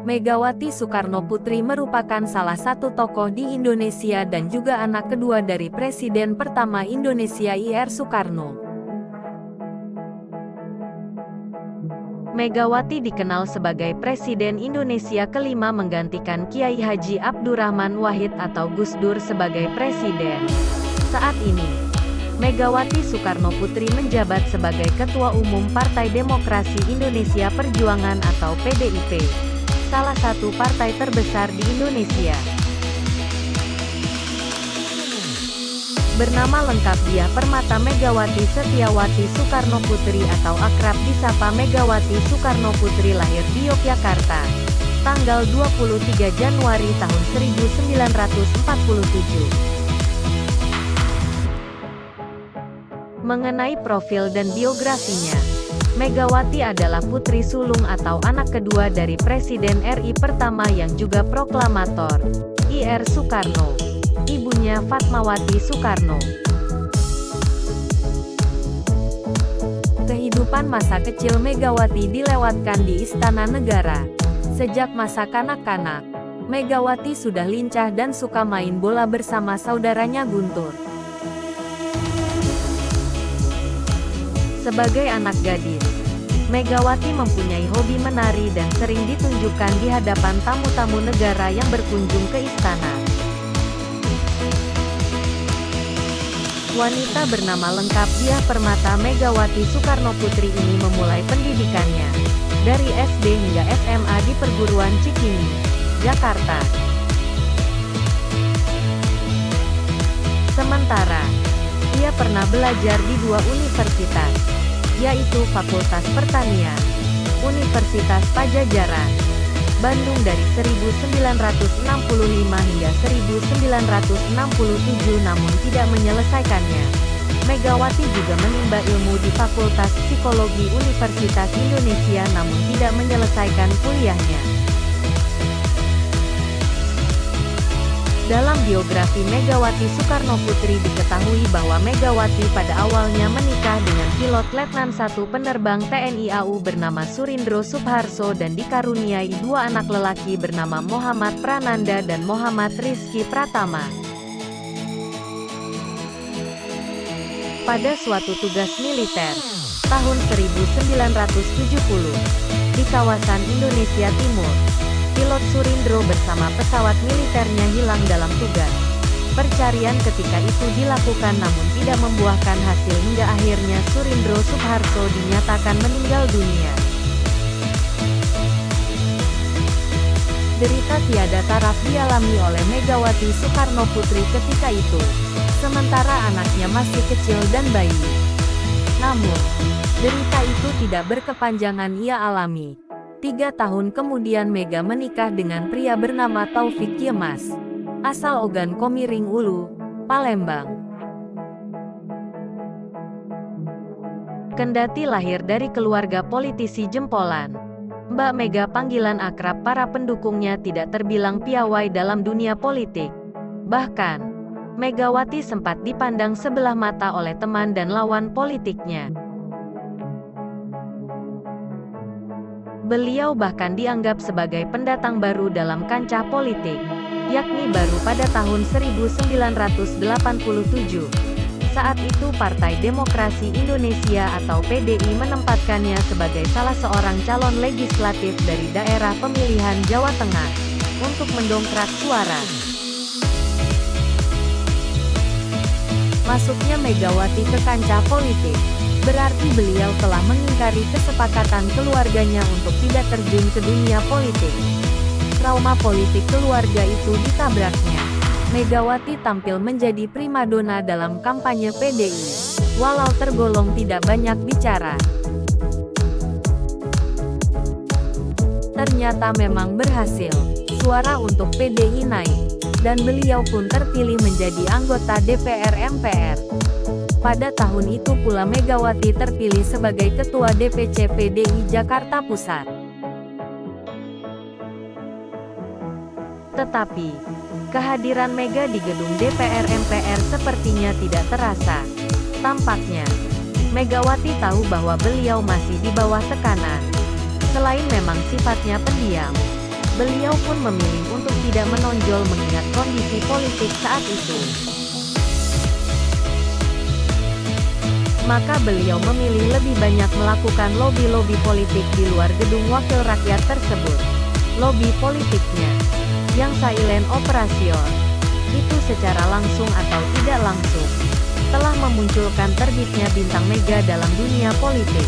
Megawati Soekarnoputri merupakan salah satu tokoh di Indonesia dan juga anak kedua dari Presiden pertama Indonesia Ir Soekarno. Megawati dikenal sebagai Presiden Indonesia kelima menggantikan Kiai Haji Abdurrahman Wahid atau Gus Dur sebagai Presiden. Saat ini, Megawati Soekarnoputri menjabat sebagai Ketua Umum Partai Demokrasi Indonesia Perjuangan atau PDIP, salah satu partai terbesar di Indonesia. Bernama lengkap Diah Permata Megawati Setiawati Soekarnoputri atau akrab disapa Megawati Soekarnoputri lahir di Yogyakarta, tanggal 23 Januari tahun 1947. Mengenai profil dan biografinya, Megawati adalah putri sulung atau anak kedua dari Presiden RI pertama yang juga proklamator, Ir Soekarno. Ibunya Fatmawati Soekarno. Kehidupan masa kecil Megawati dilewatkan di Istana Negara. Sejak masa kanak-kanak, Megawati sudah lincah dan suka main bola bersama saudaranya Guntur. Sebagai anak gadis, Megawati mempunyai hobi menari dan sering ditunjukkan di hadapan tamu-tamu negara yang berkunjung ke istana. Wanita bernama lengkap Diah Permata Megawati Soekarnoputri ini memulai pendidikannya dari SD hingga SMA di Perguruan Cikini, Jakarta. Sementara, ia pernah belajar di dua universitas, yaitu Fakultas Pertanian, Universitas Pajajaran, Bandung dari 1965 hingga 1967 namun tidak menyelesaikannya. Megawati juga menimba ilmu di Fakultas Psikologi Universitas Indonesia namun tidak menyelesaikan kuliahnya. Dalam biografi Megawati Soekarnoputri diketahui bahwa Megawati pada awalnya menikah dengan pilot Letnan 1 penerbang TNI AU bernama Surindro Subharso dan dikaruniai dua anak lelaki bernama Muhammad Prananda dan Muhammad Rizky Pratama. Pada suatu tugas militer, tahun 1970, di kawasan Indonesia Timur, pilot Surindro bersama pesawat militernya hilang dalam tugas. Pencarian ketika itu dilakukan namun tidak membuahkan hasil hingga akhirnya Surindro Subharso dinyatakan meninggal dunia. Derita tiada taraf dialami oleh Megawati Soekarnoputri ketika itu, sementara anaknya masih kecil dan bayi. Namun, derita itu tidak berkepanjangan ia alami. 3 tahun kemudian Mega menikah dengan pria bernama Taufik Yemas, asal Ogan Komiring Ulu, Palembang. Kendati lahir dari keluarga politisi jempolan, Mbak Mega panggilan akrab para pendukungnya tidak terbilang piawai dalam dunia politik. Bahkan, Megawati sempat dipandang sebelah mata oleh teman dan lawan politiknya. Beliau bahkan dianggap sebagai pendatang baru dalam kancah politik, yakni baru pada tahun 1987. Saat itu Partai Demokrasi Indonesia atau PDI menempatkannya sebagai salah seorang calon legislatif dari daerah pemilihan Jawa Tengah, untuk mendongkrak suara. Masuknya Megawati ke kancah politik berarti beliau telah mengingkari kesepakatan keluarganya untuk tidak terjun ke dunia politik. Trauma politik keluarga itu ditabraknya. Megawati tampil menjadi primadona dalam kampanye PDI, walau tergolong tidak banyak bicara. Ternyata memang berhasil, suara untuk PDI naik, dan beliau pun terpilih menjadi anggota DPR MPR. Pada tahun itu pula Megawati terpilih sebagai Ketua DPC PDI Jakarta Pusat. Tetapi, kehadiran Mega di gedung DPR MPR sepertinya tidak terasa. Tampaknya, Megawati tahu bahwa beliau masih di bawah tekanan. Selain memang sifatnya pendiam, Beliau pun memilih untuk tidak menonjol mengingat kondisi politik saat itu. Maka beliau memilih lebih banyak melakukan lobi-lobi politik di luar gedung wakil rakyat tersebut. Lobi politiknya, yang silent operation, itu secara langsung atau tidak langsung, telah memunculkan terbitnya bintang Mega dalam dunia politik.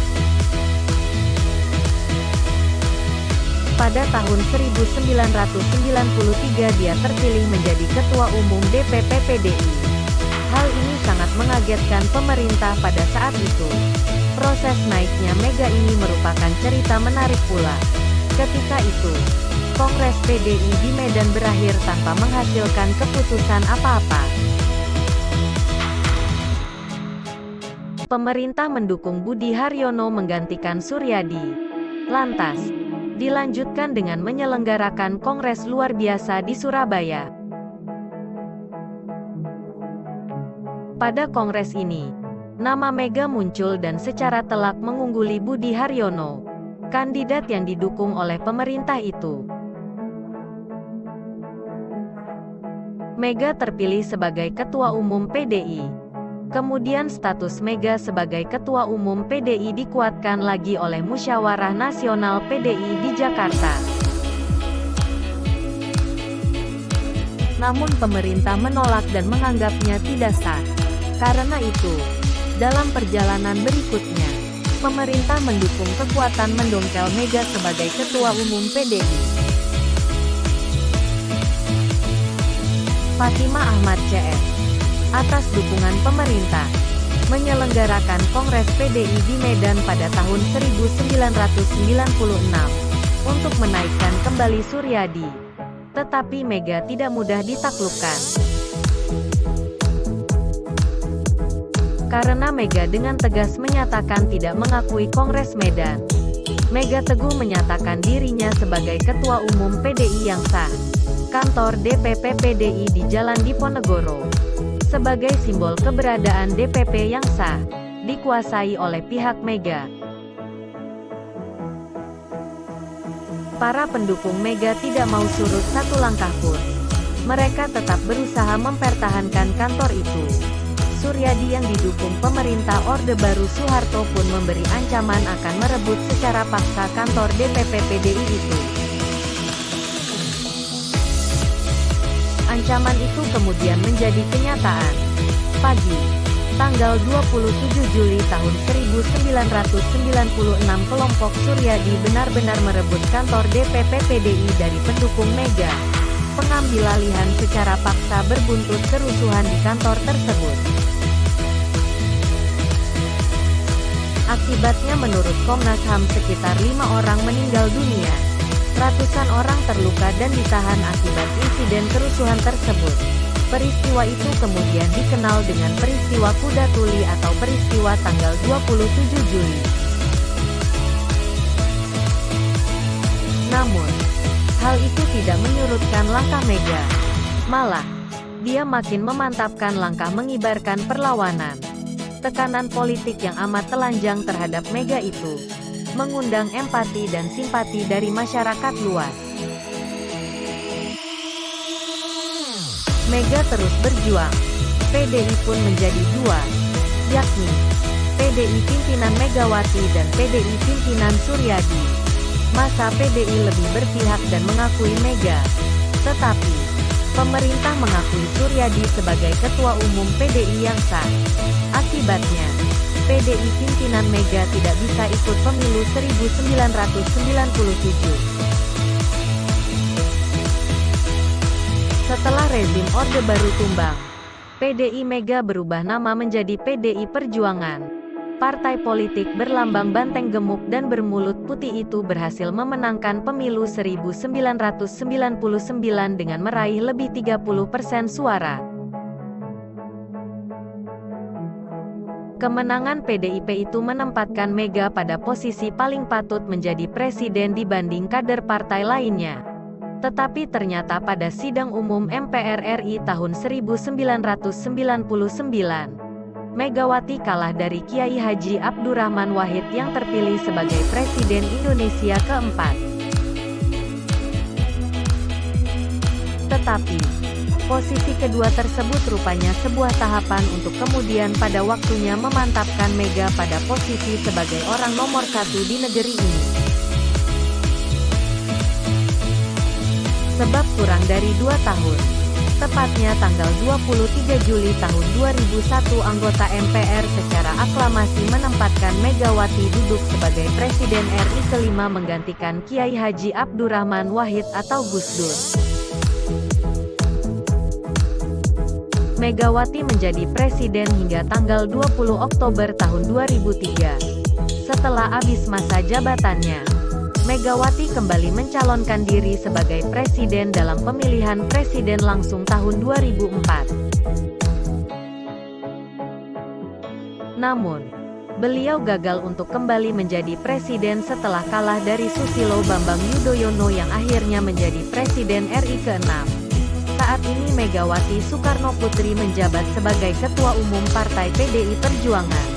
Pada tahun 1993 dia terpilih menjadi Ketua Umum DPP PDI. Hal ini sangat mengagetkan pemerintah pada saat itu. Proses naiknya Mega ini merupakan cerita menarik pula. Ketika itu, Kongres PDI di Medan berakhir tanpa menghasilkan keputusan apa-apa. Pemerintah mendukung Budi Haryono menggantikan Suryadi. Lantas, dilanjutkan dengan menyelenggarakan Kongres luar biasa di Surabaya. Pada kongres ini, nama Mega muncul dan secara telak mengungguli Budi Haryono, kandidat yang didukung oleh pemerintah itu. Mega terpilih sebagai Ketua Umum PDI. Kemudian status Mega sebagai Ketua Umum PDI dikuatkan lagi oleh Musyawarah Nasional PDI di Jakarta. Namun pemerintah menolak dan menganggapnya tidak sah. Karena itu, dalam perjalanan berikutnya, pemerintah mendukung kekuatan mendongkel Mega sebagai Ketua Umum PDI. Fatimah Ahmad CS, atas dukungan pemerintah, menyelenggarakan Kongres PDI di Medan pada tahun 1996, untuk menaikkan kembali Suryadi. Tetapi Mega tidak mudah ditaklukkan. Karena Mega dengan tegas menyatakan tidak mengakui Kongres Medan. Mega teguh menyatakan dirinya sebagai Ketua Umum PDI yang sah. Kantor DPP PDI di Jalan Diponegoro, sebagai simbol keberadaan DPP yang sah, dikuasai oleh pihak Mega. Para pendukung Mega tidak mau surut satu langkah pun. Mereka tetap berusaha mempertahankan kantor itu. Suryadi yang didukung pemerintah Orde Baru Soeharto pun memberi ancaman akan merebut secara paksa kantor DPP PDI itu. Ancaman itu kemudian menjadi kenyataan. Pagi, tanggal 27 Juli tahun 1996 kelompok Suryadi benar-benar merebut kantor DPP PDI dari pendukung Mega. Pengambilalihan secara paksa berbuntut kerusuhan di kantor tersebut. Akibatnya menurut Komnas HAM sekitar 5 orang meninggal dunia. Ratusan orang terluka dan ditahan akibat insiden kerusuhan tersebut. Peristiwa itu kemudian dikenal dengan peristiwa Kuda Tuli atau peristiwa tanggal 27 Juli. Namun, hal itu tidak menyurutkan langkah Mega. Malah, dia makin memantapkan langkah mengibarkan perlawanan. Tekanan politik yang amat telanjang terhadap Mega itu mengundang empati dan simpati dari masyarakat luas. Mega terus berjuang. PDI pun menjadi dua, yakni PDI pimpinan Megawati dan PDI pimpinan Suryadi. Masa PDI lebih berpihak dan mengakui Mega. Tetapi, pemerintah mengakui Suryadi sebagai Ketua Umum PDI yang sah. Akibatnya, PDI pimpinan Mega tidak bisa ikut pemilu 1997. Setelah rezim Orde Baru tumbang, PDI Mega berubah nama menjadi PDI Perjuangan. Partai politik berlambang banteng gemuk dan bermulut putih itu berhasil memenangkan pemilu 1999 dengan meraih lebih 30% suara. Kemenangan PDIP itu menempatkan Mega pada posisi paling patut menjadi presiden dibanding kader partai lainnya. Tetapi ternyata pada sidang umum MPR RI tahun 1999, Megawati kalah dari Kiai Haji Abdurrahman Wahid yang terpilih sebagai Presiden Indonesia keempat. Tetapi, posisi kedua tersebut rupanya sebuah tahapan untuk kemudian pada waktunya memantapkan Mega pada posisi sebagai orang nomor satu di negeri ini. Sebab kurang dari 2 tahun, tepatnya tanggal 23 Juli tahun 2001 anggota MPR secara aklamasi menempatkan Megawati duduk sebagai Presiden RI kelima menggantikan Kiai Haji Abdurrahman Wahid atau Gus Dur. Megawati menjadi presiden hingga tanggal 20 Oktober tahun 2003. Setelah habis masa jabatannya, Megawati kembali mencalonkan diri sebagai presiden dalam pemilihan presiden langsung tahun 2004. Namun, beliau gagal untuk kembali menjadi presiden setelah kalah dari Susilo Bambang Yudhoyono yang akhirnya menjadi presiden RI ke-6. Saat ini Megawati Soekarnoputri menjabat sebagai Ketua Umum Partai PDI Perjuangan.